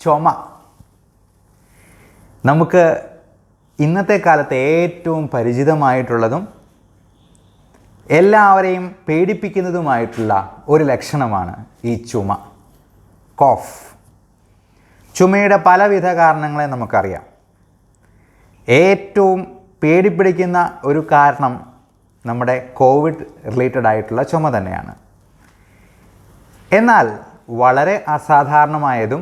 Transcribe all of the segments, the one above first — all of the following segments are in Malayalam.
ചുമ നമുക്ക് ഇന്നത്തെ കാലത്ത് ഏറ്റവും പരിചിതമായിട്ടുള്ളതും എല്ലാവരെയും പേടിപ്പിക്കുന്നതുമായിട്ടുള്ള ഒരു ലക്ഷണമാണ് ഈ ചുമ, കോഫ്. ചുമയുടെ പലവിധ കാരണങ്ങളെ നമുക്കറിയാം. ഏറ്റവും പേടിപ്പിടിക്കുന്ന ഒരു കാരണം നമ്മുടെ കോവിഡ് റിലേറ്റഡ് ആയിട്ടുള്ള ചുമ തന്നെയാണ്. എന്നാൽ വളരെ അസാധാരണമായതും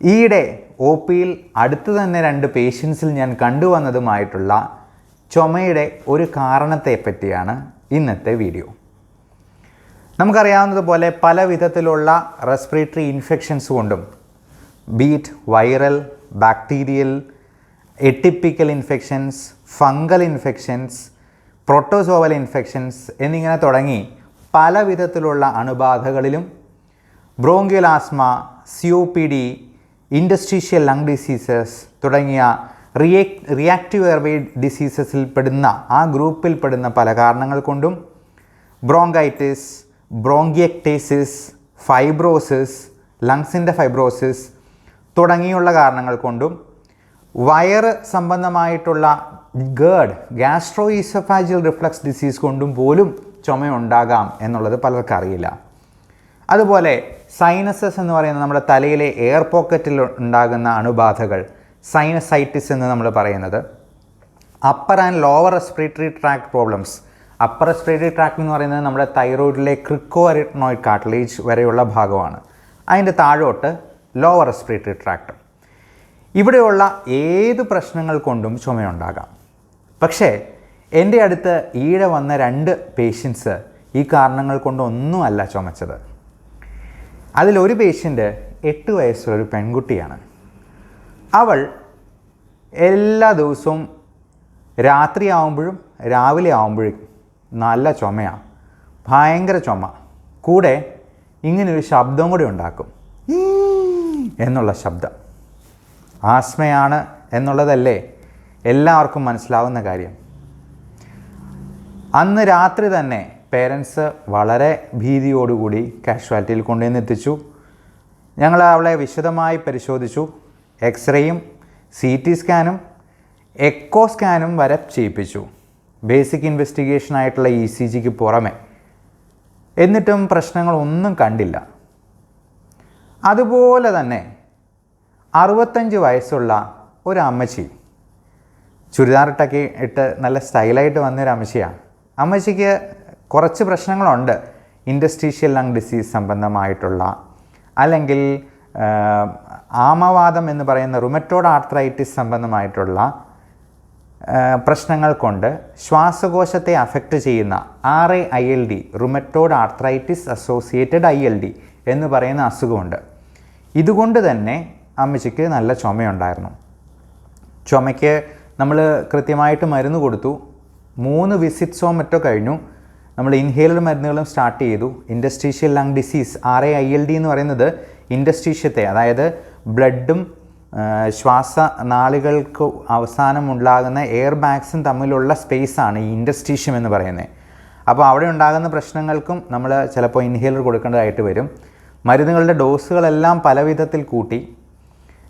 ഈയിടെ ഒ പിയിൽ അടുത്ത് തന്നെ 2 പേഷ്യൻസിൽ ഞാൻ കണ്ടുവന്നതുമായിട്ടുള്ള ചുമയുടെ ഒരു കാരണത്തെ പറ്റിയാണ് ഇന്നത്തെ വീഡിയോ. നമുക്കറിയാവുന്നതുപോലെ പല വിധത്തിലുള്ള റെസ്പിറേറ്ററി ഇൻഫെക്ഷൻസ് കൊണ്ടും, ബീറ്റ് viral, bacterial, atypical infections, fungal infections, protozoal infections എന്നിങ്ങനെ തുടങ്ങി പല വിധത്തിലുള്ള അണുബാധകളിലും bronchial asthma, COPD, industrial lung diseases തുടങ്ങിയ റിയാക്റ്റീവ് എയർവേ ഡിസീസസിൽ പെടുന്ന ആ ഗ്രൂപ്പിൽ പെടുന്ന പല കാരണങ്ങൾ കൊണ്ടും, ബ്രോങ്കൈറ്റിസ്, ബ്രോങ്കിയക്ടേസിസ്, ഫൈബ്രോസിസ്, ലങ്സിൻ്റെ ഫൈബ്രോസിസ് തുടങ്ങിയുള്ള കാരണങ്ങൾ കൊണ്ടും, വയറ് സംബന്ധമായിട്ടുള്ള GERD, gastro oesophageal reflux disease കൊണ്ടും പോലും ചുമയുണ്ടാകാം എന്നുള്ളത് പലർക്കും അറിയില്ല. അതുപോലെ സൈനസസ് എന്ന് പറയുന്ന നമ്മുടെ തലയിലെ എയർ പോക്കറ്റിൽ ഉണ്ടാകുന്ന അണുബാധകൾ, സൈനസൈറ്റിസ് എന്ന് നമ്മൾ പറയുന്നത്, upper and lower respiratory tract problems. Upper respiratory tract എന്ന് പറയുന്നത് നമ്മുടെ തൈറോയിഡിലെ ക്രിക്കോഅരിറ്റനോയിഡ് കാർട്ടിലേജ് വരെയുള്ള ഭാഗമാണ്. അതിൻ്റെ താഴോട്ട് ലോവർ റെസ്പിറേറ്ററി ട്രാക്ട്. ഇവിടെയുള്ള ഏത് പ്രശ്നങ്ങൾ കൊണ്ടും ചുമയുണ്ടാകാം. പക്ഷേ എൻ്റെ അടുത്ത് ഈയിടെ വന്ന 2 പേഷ്യൻസ് ഈ കാരണങ്ങൾ കൊണ്ടൊന്നുമല്ല ചുമച്ചത്. അതിലൊരു പേഷ്യൻ്റ് 8 വയസ്സുള്ളൊരു പെൺകുട്ടിയാണ്. അവൾ എല്ലാ ദിവസവും രാത്രിയാവുമ്പോഴും രാവിലെ ആവുമ്പോഴും നല്ല ചുമയാണ്, ഭയങ്കര ചുമ. കൂടെ ഇങ്ങനൊരു ശബ്ദം കൂടി ഉണ്ടാക്കും, എന്നുള്ള ശബ്ദം. ആസ്മയാണ് എന്നുള്ളതല്ലേ എല്ലാവർക്കും മനസ്സിലാവുന്ന കാര്യം. അന്ന് രാത്രി തന്നെ പേരൻസ് വളരെ ഭീതിയോടുകൂടി കാഷ്വാലിറ്റിയിൽ കൊണ്ടുവന്ന് എത്തിച്ചു. ഞങ്ങൾ അവളെ വിശദമായി പരിശോധിച്ചു. എക്സ്റേയും CT സ്കാനും എക്കോ സ്കാനും വരെ ചെയ്യിപ്പിച്ചു, ബേസിക് ഇൻവെസ്റ്റിഗേഷനായിട്ടുള്ള ECGക്ക് പുറമെ. എന്നിട്ടും പ്രശ്നങ്ങളൊന്നും കണ്ടില്ല. അതുപോലെ തന്നെ 65 വയസ്സുള്ള ഒരു അമ്മച്ചി, ചുരിദാറിട്ടൊക്കെ ഇട്ട് നല്ല സ്റ്റൈലായിട്ട് വന്നൊരു അമ്മച്ചിയാണ്. അമ്മച്ചിക്ക് കുറച്ച് പ്രശ്നങ്ങളുണ്ട്. ഇൻഡസ്ട്രീഷ്യൽ ലങ് ഡിസീസ് സംബന്ധമായിട്ടുള്ള, അല്ലെങ്കിൽ ആമവാദം എന്ന് പറയുന്ന റുമറ്റോയ്ഡ് ആർത്രൈറ്റിസ് സംബന്ധമായിട്ടുള്ള പ്രശ്നങ്ങൾ കൊണ്ട് ശ്വാസകോശത്തെ അഫക്റ്റ് ചെയ്യുന്ന RAILD, rheumatoid arthritis associated ILD എന്ന് പറയുന്ന അസുഖമുണ്ട്. ഇതുകൊണ്ട് തന്നെ അമ്മച്ചിക്ക് നല്ല ചുമയുണ്ടായിരുന്നു. ചുമയ്ക്ക് നമ്മൾ കൃത്യമായിട്ട് മരുന്ന് കൊടുത്തു. 3 വിസിറ്റ്സോ മറ്റോ കഴിഞ്ഞു. നമ്മൾ ഇൻഹേലർ മരുന്നുകളും സ്റ്റാർട്ട് ചെയ്തു. ഇൻഡസ്ട്രീഷ്യൽ ലങ് ഡിസീസ് RAILD എന്ന് പറയുന്നത് ഇൻഡസ്ട്രീഷ്യത്തെ, അതായത് ബ്ലഡും ശ്വാസനാളികൾക്ക് അവസാനമുണ്ടാകുന്ന എയർ ബാഗ്സും തമ്മിലുള്ള സ്പേസാണ് ഈ ഇൻഡസ്ട്രീഷ്യം എന്ന് പറയുന്നത്. അപ്പോൾ അവിടെ ഉണ്ടാകുന്ന പ്രശ്നങ്ങൾക്കും നമ്മൾ ചിലപ്പോൾ ഇൻഹേലർ കൊടുക്കേണ്ടതായിട്ട് വരും. മരുന്നുകളുടെ ഡോസുകളെല്ലാം പല വിധത്തിൽ കൂട്ടി.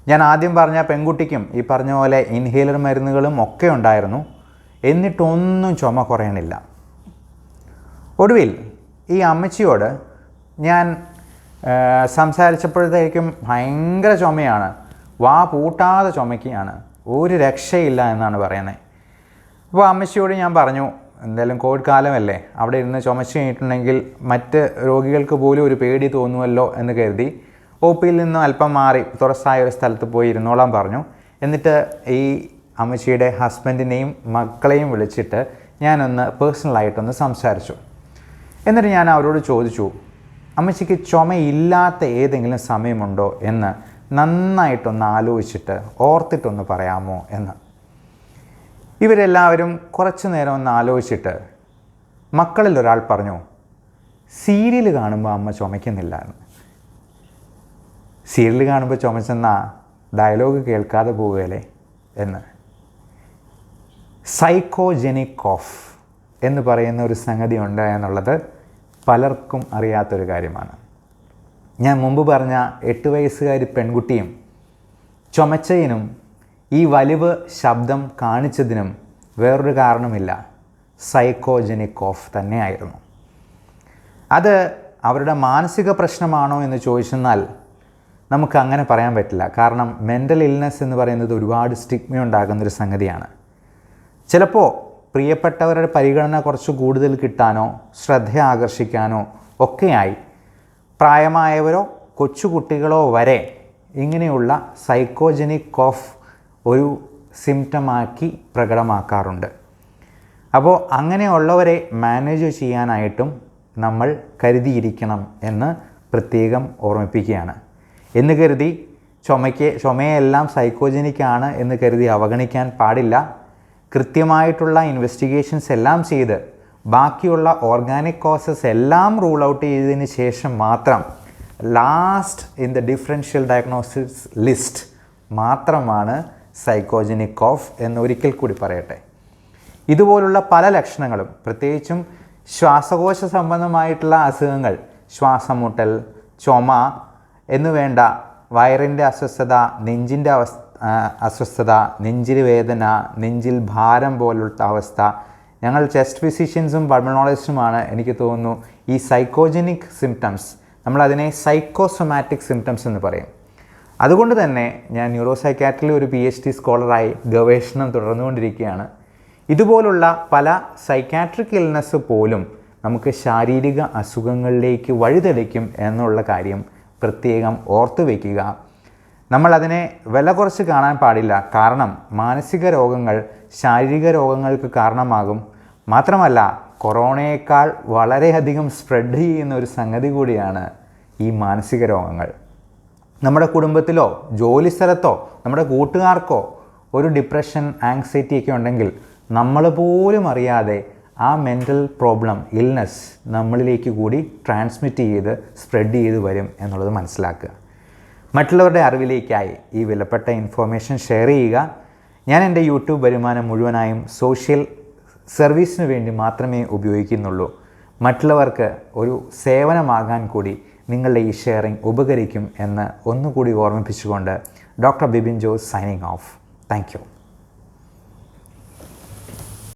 ഞാൻ ആദ്യം പറഞ്ഞ പെൺകുട്ടിക്കും ഈ പറഞ്ഞ പോലെ ഇൻഹേലർ മരുന്നുകളും ഒക്കെ ഉണ്ടായിരുന്നു. എന്നിട്ടൊന്നും ചുമ കുറയണില്ല. ഒടുവിൽ ഈ അമ്മച്ചിയോട് ഞാൻ സംസാരിച്ചപ്പോഴത്തേക്കും ഭയങ്കര ചുമയാണ്, വാ പൂട്ടാതെ ചുമയ്ക്കുകയാണ്, ഒരു രക്ഷയില്ല എന്നാണ് പറയുന്നത്. അപ്പോൾ അമ്മച്ചിയോട് ഞാൻ പറഞ്ഞു, എന്തായാലും കോവിഡ് കാലമല്ലേ, അവിടെ ഇരുന്ന് ചുമച്ച് കഴിഞ്ഞിട്ടുണ്ടെങ്കിൽ മറ്റ് രോഗികൾക്ക് പോലും ഒരു പേടി തോന്നുമല്ലോ എന്ന് കരുതി ഒ പിയിൽ നിന്ന് അല്പം മാറി തുറസായ ഒരു സ്ഥലത്ത് പോയി ഇരുന്നോളാൻ പറഞ്ഞു. എന്നിട്ട് ഈ അമ്മച്ചിയുടെ ഹസ്ബൻഡിനെയും മക്കളെയും വിളിച്ചിട്ട് ഞാനൊന്ന് പേഴ്സണലായിട്ടൊന്ന് സംസാരിച്ചു. എന്നിട്ട് ഞാൻ അവരോട് ചോദിച്ചു, അമ്മച്ചിക്ക് ചുമയില്ലാത്ത ഏതെങ്കിലും സമയമുണ്ടോ എന്ന് നന്നായിട്ടൊന്ന് ആലോചിച്ചിട്ട് ഓർത്തിട്ടൊന്ന് പറയാമോ എന്ന്. ഇവരെല്ലാവരും കുറച്ചു നേരം ഒന്ന് ആലോചിച്ചിട്ട് മക്കളിൽ ഒരാൾ പറഞ്ഞു, സീരിയൽ കാണുമ്പോൾ അമ്മ ചുമയ്ക്കുന്നില്ല എന്ന്. സീരിയൽ കാണുമ്പോൾ ചുമച്ചെന്ന ഡയലോഗ് കേൾക്കാതെ പോവുകയല്ലേ എന്ന്. സൈക്കോജനിക് കോഫ്, എന്ന് പറയുന്ന ഒരു സംഗതി ഉണ്ട് എന്നുള്ളത് പലർക്കും അറിയാത്തൊരു കാര്യമാണ്. ഞാൻ മുമ്പ് പറഞ്ഞ 8 വയസ്സുകാരി പെൺകുട്ടിയും ചുമച്ചതിനും ഈ വലിവ് ശബ്ദം കാണിച്ചതിനും വേറൊരു കാരണമില്ല, സൈക്കോജനിക് കോഫ് തന്നെയായിരുന്നു. അത് അവരുടെ മാനസിക പ്രശ്നമാണോ എന്ന് ചോദിച്ചെന്നാൽ നമുക്ക് അങ്ങനെ പറയാൻ പറ്റില്ല. കാരണം മെൻ്റൽ ഇൽനെസ് എന്ന് പറയുന്നത് ഒരുപാട് സ്റ്റിഗ്മ ഉണ്ടാകുന്നൊരു സംഗതിയാണ്. ചിലപ്പോൾ പ്രിയപ്പെട്ടവരുടെ പരിഗണന കുറച്ച് കൂടുതൽ കിട്ടാനോ ശ്രദ്ധ ആകർഷിക്കാനോ ഒക്കെയായി പ്രായമായവരോ കൊച്ചുകുട്ടികളോ വരെ ഇങ്ങനെയുള്ള സൈക്കോജനിക് കോഫ് ഒരു സിംറ്റമാക്കി പ്രകടമാക്കാറുണ്ട്. അപ്പോൾ അങ്ങനെയുള്ളവരെ മാനേജ് ചെയ്യാനായിട്ടും നമ്മൾ കരുതിയിരിക്കണം എന്ന് പ്രത്യേകം ഓർമ്മിപ്പിക്കുകയാണ്. എന്ന് കരുതി ചുമയെല്ലാം സൈക്കോജനിക്കാണ് എന്ന് കരുതി അവഗണിക്കാൻ പാടില്ല. കൃത്യമായിട്ടുള്ള ഇൻവെസ്റ്റിഗേഷൻസ് എല്ലാം ചെയ്ത് ബാക്കിയുള്ള ഓർഗാനിക് കോസസ് എല്ലാം റൂൾ ഔട്ട് ചെയ്തതിന് ശേഷം മാത്രം last in the differential diagnosis list മാത്രമാണ് സൈക്കോജനിക് കോഫ് എന്നൊരിക്കൽ കൂടി പറയട്ടെ. ഇതുപോലുള്ള പല ലക്ഷണങ്ങളും, പ്രത്യേകിച്ചും ശ്വാസകോശ സംബന്ധമായിട്ടുള്ള അസുഖങ്ങൾ, ശ്വാസം മുട്ടൽ, ചുമ എന്നുവേണ്ട വയറിൻ്റെ അസ്വസ്ഥത, നെഞ്ചിൻ്റെ അസ്വസ്ഥത, നെഞ്ചിൽ വേദന, നെഞ്ചിൽ ഭാരം പോലുള്ള അവസ്ഥ, ഞങ്ങൾ ചെസ്റ്റ് ഫിസിഷ്യൻസും പൾമണോളജിസ്റ്റുമാണ് എനിക്ക് തോന്നുന്നു ഈ സൈക്കോജനിക് സിംറ്റംസ്, നമ്മളതിനെ സൈക്കോസൊമാറ്റിക് സിംറ്റംസ് എന്ന് പറയും. അതുകൊണ്ട് തന്നെ ഞാൻ ന്യൂറോ സൈക്കാട്രിയിൽ ഒരു PhD സ്കോളറായി ഗവേഷണം തുടർന്നുകൊണ്ടിരിക്കുകയാണ്. ഇതുപോലുള്ള പല സൈക്കാട്രിക് ഇൽനെസ് പോലും നമുക്ക് ശാരീരിക അസുഖങ്ങളിലേക്ക് വഴിതെളിക്കും എന്നുള്ള കാര്യം പ്രത്യേകം ഓർത്തു വയ്ക്കുക. നമ്മളതിനെ വില കുറച്ച് കാണാൻ പാടില്ല. കാരണം മാനസിക രോഗങ്ങൾ ശാരീരിക രോഗങ്ങൾക്ക് കാരണമാകും. മാത്രമല്ല കൊറോണയേക്കാൾ വളരെയധികം സ്പ്രെഡ് ചെയ്യുന്ന ഒരു സംഗതി കൂടിയാണ് ഈ മാനസിക രോഗങ്ങൾ. നമ്മുടെ കുടുംബത്തിലോ ജോലി സ്ഥലത്തോ നമ്മുടെ കൂട്ടുകാർക്കോ ഒരു ഡിപ്രഷൻ, ആങ്സൈറ്റി ഒക്കെ ഉണ്ടെങ്കിൽ നമ്മൾ പോലും അറിയാതെ ആ മെൻ്റൽ പ്രോബ്ലം, ഇൽനെസ് നമ്മളിലേക്ക് കൂടി ട്രാൻസ്മിറ്റ് ചെയ്ത് സ്പ്രെഡ് ചെയ്ത് വരും എന്നുള്ളത് മനസ്സിലാക്കുക. മറ്റുള്ളവരുടെ അറിവിലേക്കായി ഈ വിലപ്പെട്ട ഇൻഫോർമേഷൻ ഷെയർ ചെയ്യുക. ഞാൻ എൻ്റെ യൂട്യൂബ് വരുമാനം മുഴുവനായും സോഷ്യൽ സർവീസിന് വേണ്ടി മാത്രമേ ഉപയോഗിക്കുന്നുള്ളൂ. മറ്റുള്ളവർക്ക് ഒരു സേവനമാകാൻ കൂടി നിങ്ങളുടെ ഈ ഷെയറിംഗ് ഉപകരിക്കും എന്ന് ഒന്നുകൂടി ഓർമ്മിപ്പിച്ചുകൊണ്ട് doctor Bibin Jose signing off. Thank U.